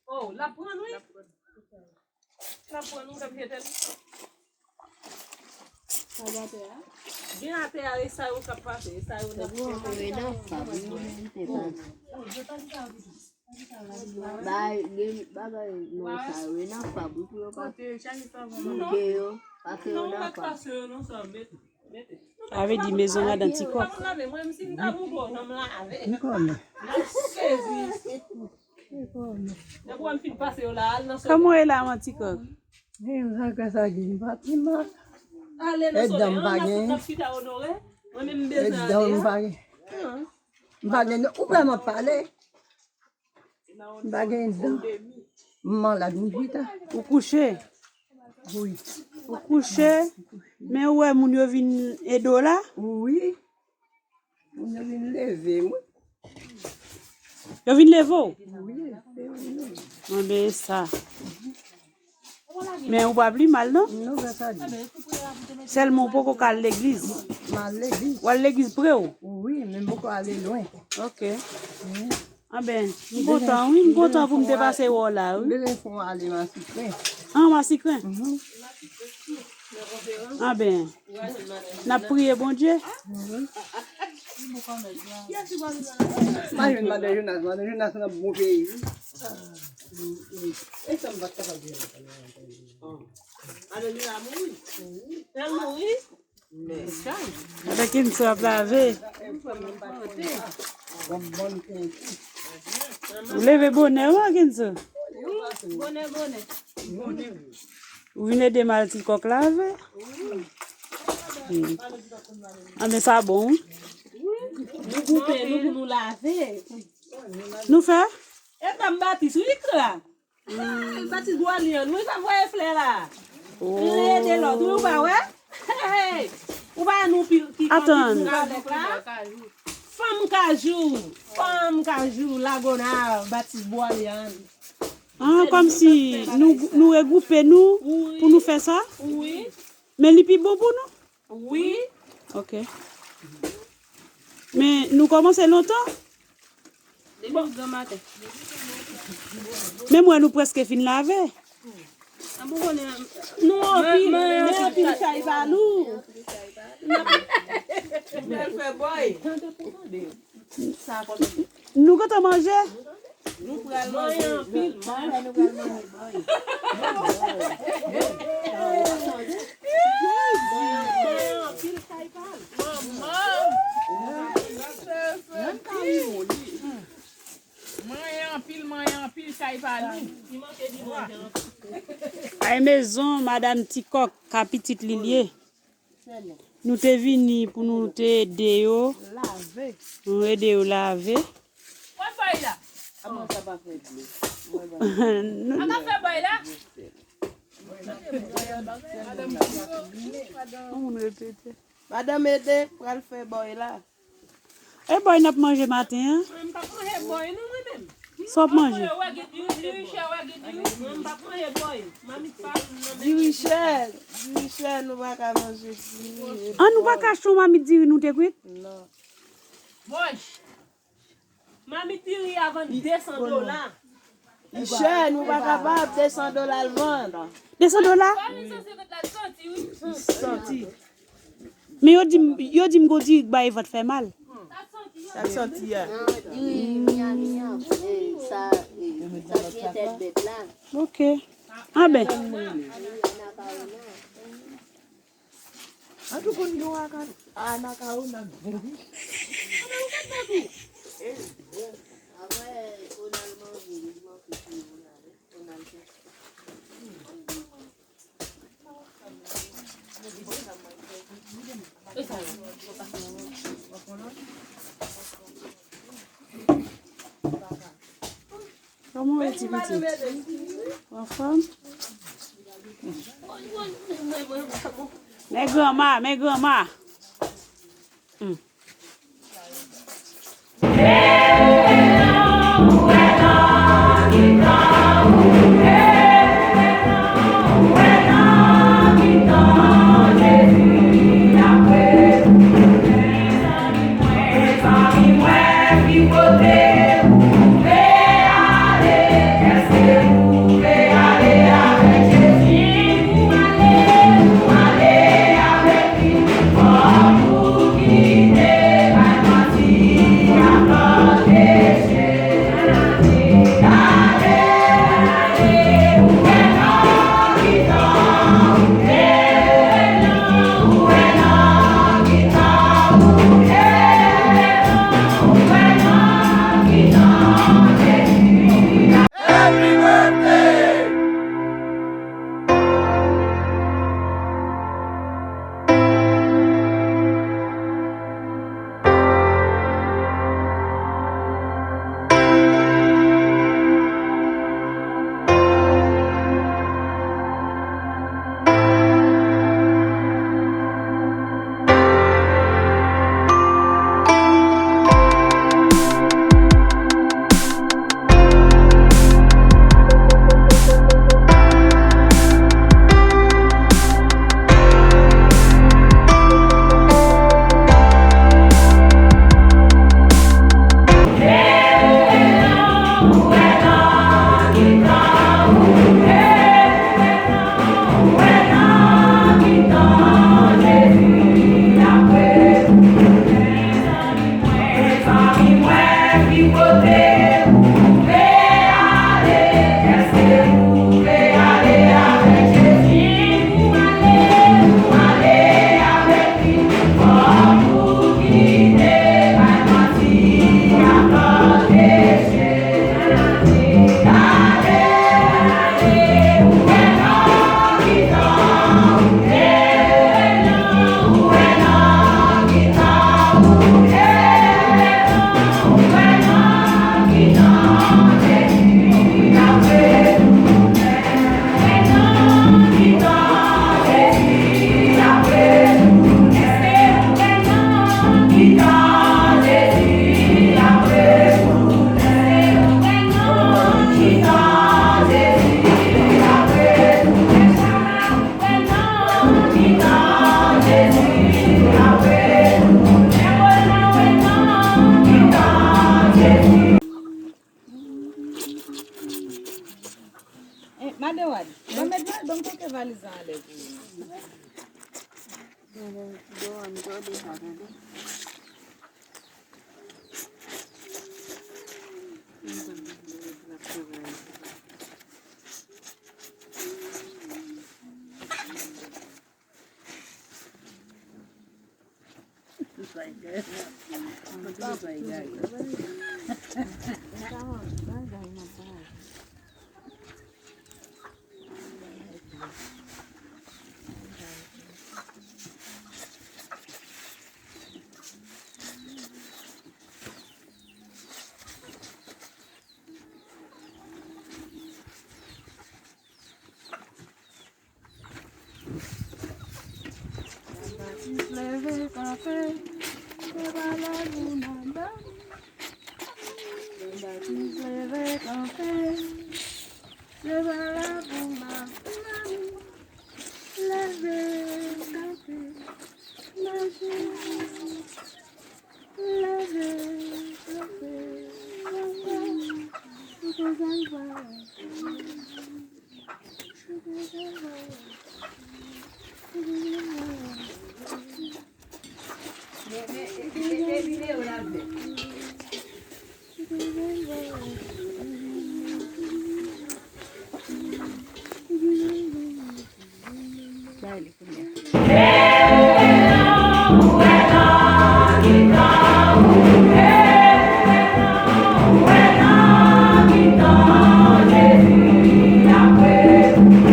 Oh, la prendre, oui? La prendre, nous, comme j'étais. Bien à terre, et ça, on peut passer. Ça, on a avait dit maison là dans Tico. Comment est là, mon Tico? Vous couchez? Oui. Vous couchez? Mais ouais, mon yo vin edo là? Oui. On a une levée, moi. Yo vin levo? Oui, On ben ça. Mais on va plus mal, non? non, ça dit. Seulement pour qu'on aille à l'église. Ma l'église. Ou à l'église près ou? Oui, mais beaucoup aller loin. Ok. Ah ben, je suis content, oui, je suis content pour me dépasser là, oui. Mais il faut aller ma sucrée. Ah, ma secret. Ah ben, n'a prié bon Dieu. Mas eu não mandei nada na boca aí. Essa não vai estar Avec une soif lavée. Vous levez bonnet ou Kinso? Vous venez de malti coq lavé? Ah mais ça bon? Nous couper, nous laver. Nous faire? Et dans bâtisse, oui, là. Bâtisse bois lion, nous ça voyer fleur là. Les de l'autre, nous pas ouais. Ou pas nous qui Attends. Femme cajou, lagona, bâtisse bois lion. Ah, comme si nous regrouper nous pour nous faire ça? Oui. Mais les plus beau pour nous? Oui. Ok. Mais nous commençons longtemps? Mais moi, nous presque fin laver. Nous, on pile chaï pas nous. Nous, quand on mange? Nous prenons manger en pile. À la maison, Madame Tikok, petite Lilier. Nous te venus pour nous aider à laver. Nous aider à laver. Madame aide pour le faire boy là. Eh boy, n'a pas mangé matin. Hein? Sans manger. Michel, nous va pas manger. Ah, nous pas cacher mamie dire nous te quoi? Non. Mamie tire avant $200. Michel, nous va capable $200 le vendre. $200? Sorti. Mais yo dit m'go dit bah il va te faire mal. Ça sorti hier. Ça qui est tête bête là. OK. Ah ben. En tout cas, nous avons Comment est-il petit? Enfant? Mes grands-mères.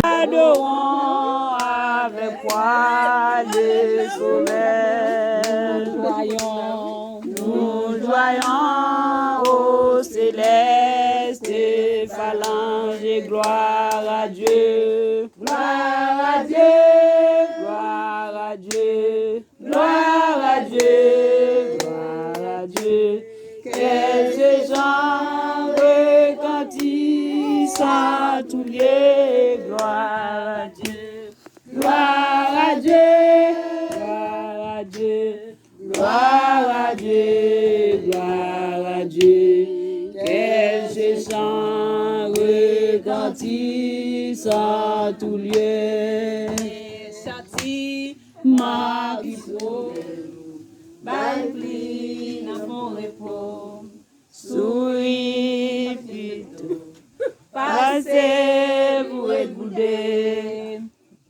Adorons avec poids de soleil. Nous joyons au céleste phalange et gloire à Dieu. Gloire à Dieu, gloire à Dieu, gloire à Dieu, gloire à Dieu. Quels gens retentissent à tous lieux, gloire à Dieu, gloire à Dieu, gloire à Dieu, gloire à Dieu, gloire à Dieu. Quels chants retentissent à tous lieux. Châtiment qui faut, baille dans mon repos. Souris plutôt, passez pour être boudé.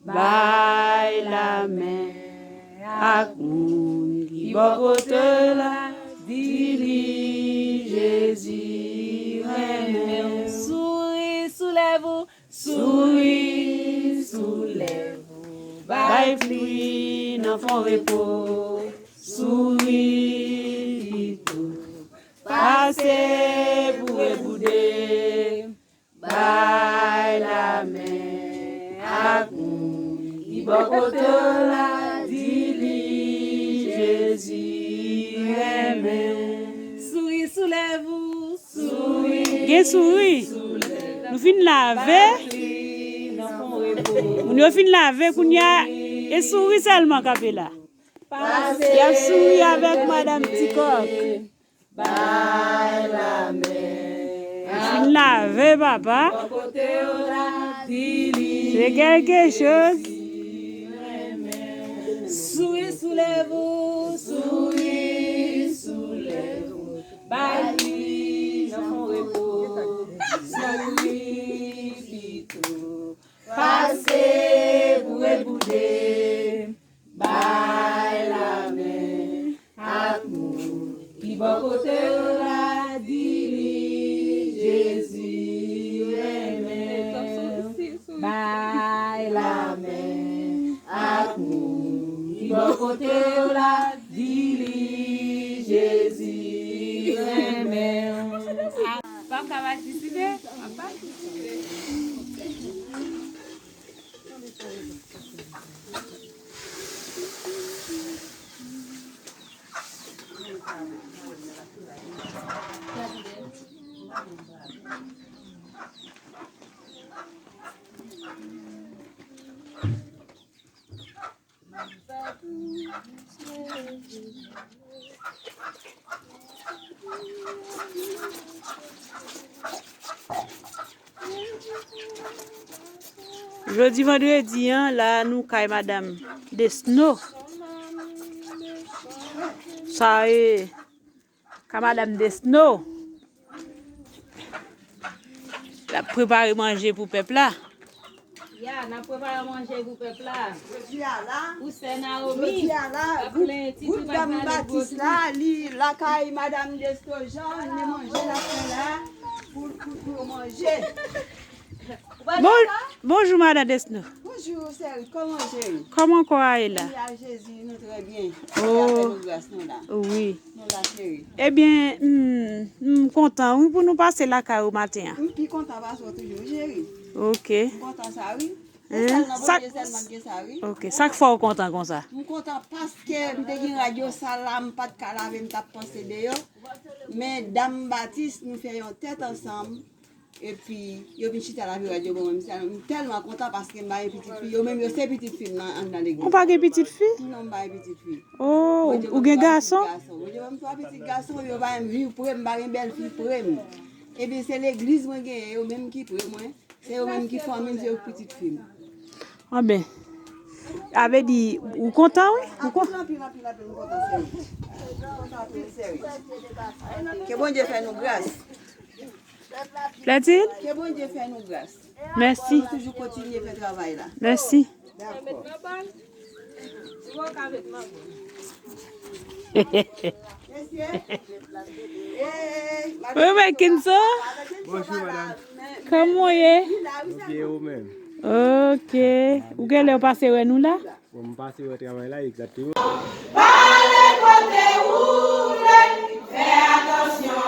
Baille la main à moun qui va côté là. Dis-lui Jésus reine. Souris, soulève-vous, souris, soulève-vous. Baille pluie dans mon repos. Souris plutôt. Passez pour ébouder, baille la main à moun qui va côté là, dis-lui Jésus aime. Souris, soulève-vous, souris. Qu'est souris? Nous finissons laver. Nous finissons laver, qu'on y a et souris seulement capé là. Il y a souris avec Madame Ticoc. Baille la main. Laver, papa. C'est quelque chose. Souris, soulève-vous, souris, soulève-vous. Baille dans mon repos. Souris, plutôt. Passez pour ébouder. Baille la main. À nous. Qui va côté la dit Jésus aime. Baille la main à nous. Qui va côté la dit Jésus aime. Papa va décider. Papa. Jeudi vendredi, là, nous caille Madame Desno. Ça est, Madame Desno. La préparer manger pour peuple là. Ya, n'a préparé manger pour peuple là. Je suis là. Pour c'est Naomi. Vous Dame Baptiste là, la caille Madame Destojan, ne manger la fin là pour manger. Bonjour Madame Desno. Bonjour Céline, comment chérie? Comment quoi est là? Jésus, nous très bien. Oh, oui. Eh bien, content oui, pour nous passer la caille au matin. Puis content va toujours chérie. Ok. Content ça oui. Ça, ok, ça que faut content comme ça. Je suis content parce que je suis radio salam, pas de calave, je pensé de yo. Mais Dame Baptiste, nous faisons tête ensemble. Et puis, je suis chita la radio. Je suis tellement content parce que je suis une petite fille. Yo même, je suis une petite fille dans l'église. On pas une petite fille? Non, je suis une petite fille. Oh, ou un garçon? Je suis un petit garçon, je vais me vivre pour une belle fille pour moi. Et bien, c'est l'église même qui pour moi. C'est eux-mêmes qui font une petite fille. Ah ben, avait dit, ou content, oui? Ou content, que bon Dieu fait nous grâce. Plaît-il? Que bon Dieu fait nous grâce. Merci. On toujours continuer à faire travail là. Merci. D'accord. Oui, mais Kinso? Bonjour madame. Comment est? Bien vous-même. Ok. Où qu'elle est passée où nous là? Vous me passez votre travail là exactement. Fais attention.